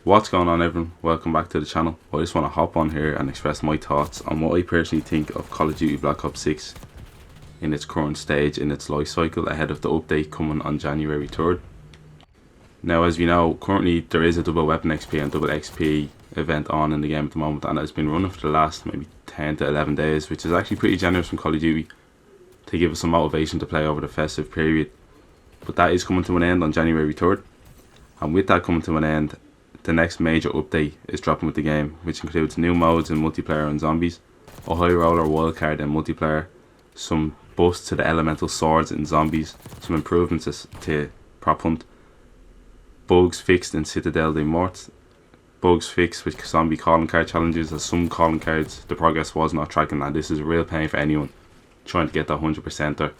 What's going on, everyone? Welcome back to the channel. I just want to hop on here and express my thoughts on what I personally think of Call of Duty Black Ops 6 in its current stage in its life cycle ahead of the update coming on January 3rd. Now, as we know, currently there is a double weapon XP and double XP event on in the game at the moment, and it's been running for the last maybe 10 to 11 days, which is actually pretty generous from Call of Duty to give us some motivation to play over the festive period. But that is coming to an end on January 3rd, and with that coming to an end, the next major update is dropping with the game, which includes new modes in multiplayer and zombies, a high roller wildcard in multiplayer, some buffs to the elemental swords in zombies, some improvements to prop hunt, bugs fixed in Citadel des Morts, bugs fixed with zombie calling card challenges, as some calling cards the progress was not tracking, and this is a real pain for anyone trying to get that 100%er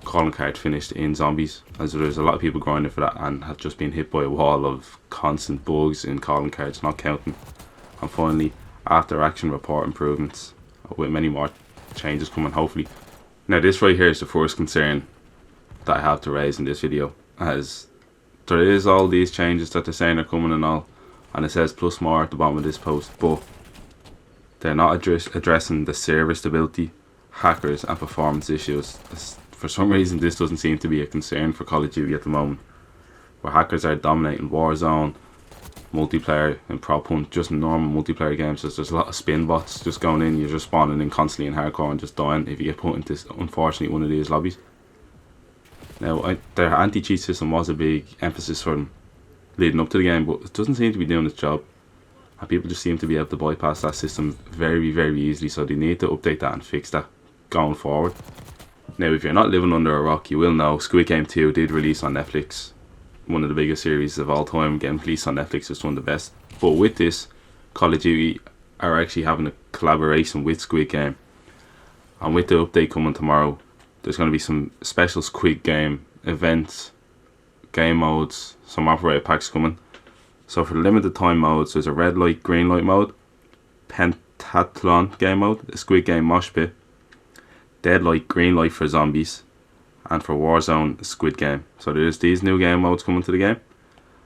calling card finished in zombies, as there's a lot of people grinding for that and have just been hit by a wall of constant bugs in calling cards not counting. And finally, after action report improvements with many more changes coming hopefully. Now this right here is the first concern that I have to raise in this video, as there is all these changes that they're saying are coming and all, and it says plus more at the bottom of this post, but they're not addressing the server stability, hackers and performance issues. For some reason this doesn't seem to be a concern for Call of Duty at the moment, where hackers are dominating Warzone, multiplayer and prop hunt, just normal multiplayer games. There's a lot of spin bots just going in, you're just spawning in constantly in hardcore and just dying if you get put into, unfortunately, one of these lobbies. Now their anti-cheat system was a big emphasis for them leading up to the game, but it doesn't seem to be doing its job, and people just seem to be able to bypass that system very easily, so they need to update that and fix that going forward. Now, if you're not living under a rock, you will know Squid Game 2 did release on Netflix. One of the biggest series of all time, getting released on Netflix is one of the best. But with this, Call of Duty are actually having a collaboration with Squid Game. And with the update coming tomorrow, there's going to be some special Squid Game events, game modes, some operator packs coming. So for the limited time modes, there's a red light, green light mode, pentathlon game mode, a Squid Game mosh pit, dead light, green light for zombies, and for Warzone, Squid Game. So there's these new game modes coming to the game,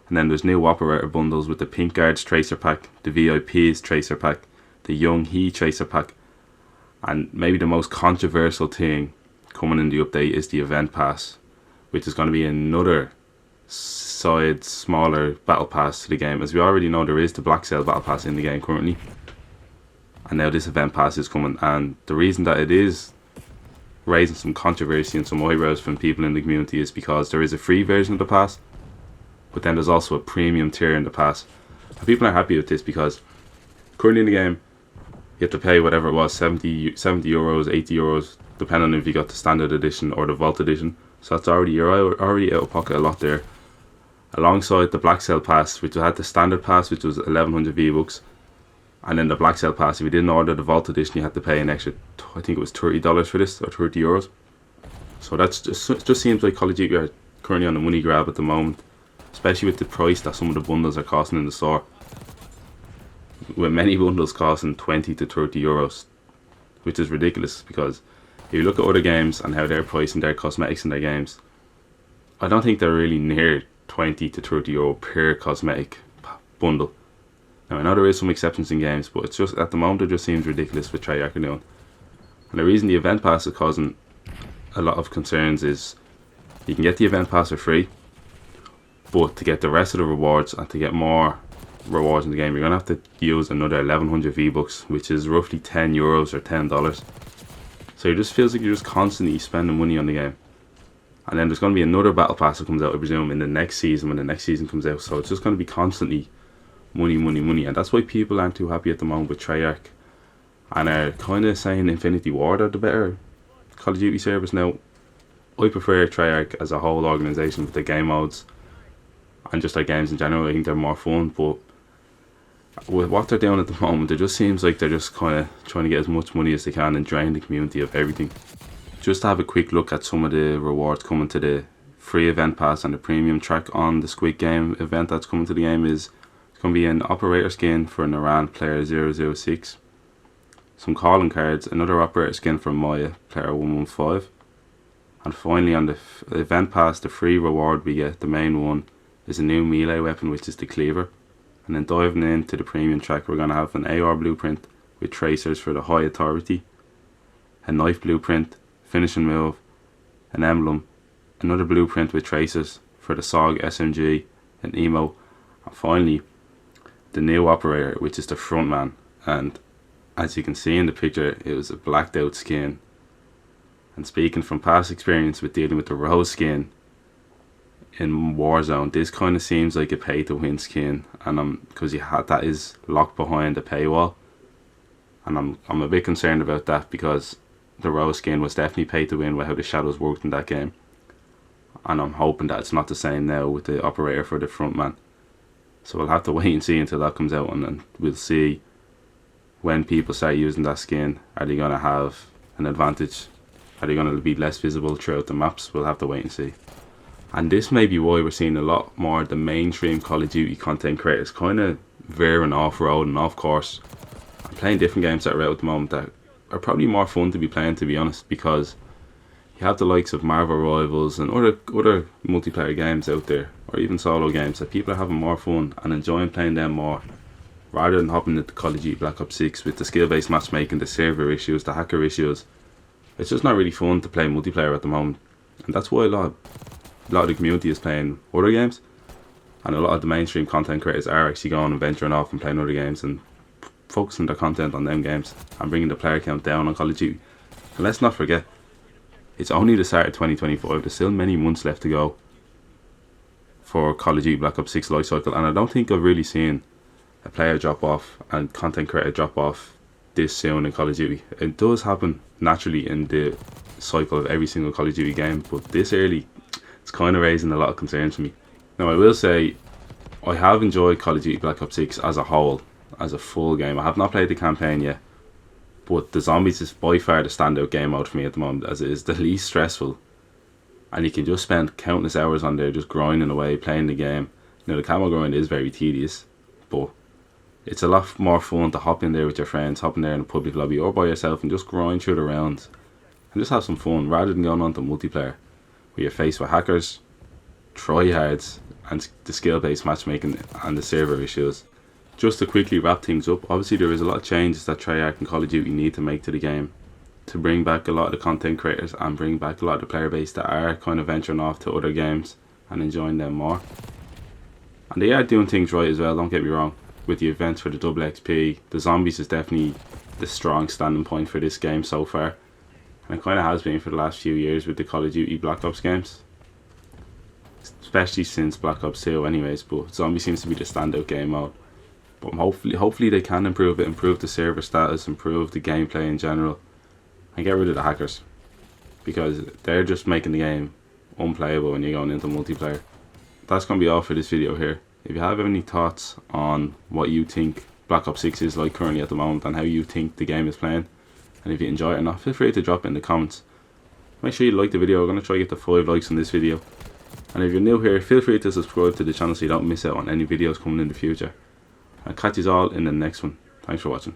and then there's new operator bundles with the Pink Guards Tracer Pack, the VIPs Tracer Pack, the Young He Tracer Pack, and maybe the most controversial thing coming in the update is the Event Pass, which is going to be another side, smaller battle pass to the game. As we already know, there is the Black Cell battle pass in the game currently, and now this Event Pass is coming, and the reason that it is raising some controversy and some eyebrows from people in the community is because there is a free version of the pass, but then there's also a premium tier in the pass, and people are happy with this because currently in the game you have to pay whatever it was, 70 euros, 80 euros, depending on if you got the standard edition or the vault edition. So that's you're already out of pocket a lot there, alongside the Black Cell pass, which had the standard pass, which was 1100 V-Bucks, and then the Black Cell pass, if you didn't order the vault edition, you had to pay an extra, I think it was $30 for this, or 30 euros. So that's just seems like Call of Duty are currently on the money grab at the moment, especially with the price that some of the bundles are costing in the store, with many bundles costing 20 to 30 euros, which is ridiculous, because if you look at other games and how they're pricing their cosmetics in their games, I don't think they're really near 20 to 30 euro per cosmetic bundle. Now, I know there is some exceptions in games, but it's just, at the moment, it just seems ridiculous with Treyarch doing. And the reason the Event Pass is causing a lot of concerns is you can get the Event Pass for free, but to get the rest of the rewards and to get more rewards in the game, you're going to have to use another 1100 V-Bucks, which is roughly 10 euros or $10. So it just feels like you're just constantly spending money on the game. And then there's going to be another Battle Pass that comes out, I presume, in the next season when the next season comes out. So it's just going to be constantly money, and that's why people aren't too happy at the moment with Treyarch and are kind of saying Infinity Ward are the better Call of Duty service. Now, I prefer Treyarch as a whole organisation with the game modes and just their games in general. I think they're more fun, but with what they're doing at the moment, it just seems like they're just kind of trying to get as much money as they can and drain the community of everything. Just to have a quick look at some of the rewards coming to the free Event Pass and the premium track on the Squid Game event that's coming to the game is going to be an operator skin for an Iran player 006, some calling cards, another operator skin for Maya player 115, and finally on the event pass, the free reward we get, the main one, is a new melee weapon, which is the cleaver. And then diving into the premium track, we're going to have an AR blueprint with tracers for the high authority, a knife blueprint, finishing move, an emblem, another blueprint with tracers for the SOG, SMG, and emo, and finally the new operator, which is the frontman. And as you can see in the picture, it was a blacked out skin. And speaking from past experience with dealing with the rose skin in Warzone, this kind of seems like a pay to win skin, and because that is locked behind a paywall, and I'm a bit concerned about that, because the rose skin was definitely pay to win with how the shadows worked in that game, and I'm hoping that it's not the same now with the operator for the frontman. So we'll have to wait and see until that comes out, and then we'll see when people start using that skin. Are they going to have an advantage? Are they going to be less visible throughout the maps? We'll have to wait and see. And this may be why we're seeing a lot more of the mainstream Call of Duty content creators kind of veering off road and off course and playing different games that are out at the moment that are probably more fun to be playing, to be honest, because you have the likes of Marvel Rivals and other multiplayer games out there, or even solo games, that people are having more fun and enjoying playing them more, rather than hopping into Call of Duty Black Ops 6 with the skill-based matchmaking, the server issues, the hacker issues. It's just not really fun to play multiplayer at the moment, and that's why a lot of the community is playing other games, and a lot of the mainstream content creators are actually going and venturing off and playing other games and focusing their content on them games and bringing the player count down on Call of Duty. And let's not forget, it's only the start of 2025. There's still many months left to go for Call of Duty Black Ops 6 lifecycle, and I don't think I've really seen a player drop off and content creator drop off this soon in Call of Duty. It does happen naturally in the cycle of every single Call of Duty game, but this early, it's kind of raising a lot of concerns for me. Now, I will say, I have enjoyed Call of Duty Black Ops 6 as a whole, as a full game. I have not played the campaign yet, but the zombies is by far the standout game mode for me at the moment, as it is the least stressful, and you can just spend countless hours on there just grinding away, playing the game. Now, the camo grind is very tedious, but it's a lot more fun to hop in there with your friends, hop in there in a public lobby or by yourself and just grind through the rounds and just have some fun, rather than going on to multiplayer where you're faced with hackers, tryhards, and the skill-based matchmaking and the server issues. Just to quickly wrap things up, obviously there is a lot of changes that Treyarch and Call of Duty need to make to the game to bring back a lot of the content creators and bring back a lot of the player base that are kind of venturing off to other games and enjoying them more. And they are doing things right as well, don't get me wrong, with the events for the double XP. The zombies is definitely the strong standing point for this game so far, and it kind of has been for the last few years with the Call of Duty Black Ops games, especially since Black Ops 2 anyways. But zombie seems to be the standout game mode, but hopefully they can improve it, improve the server status, improve the gameplay in general, and get rid of the hackers, because they're just making the game unplayable when you're going into multiplayer. That's going to be all for this video here. If you have any thoughts on what you think Black Ops 6 is like currently at the moment and how you think the game is playing, and if you enjoy it or not, feel free to drop it in the comments. Make sure you like the video. We're going to try to get to 5 likes on this video, and if you're new here, feel free to subscribe to the channel so you don't miss out on any videos coming in the future. I'll catch you all in the next one. Thanks for watching.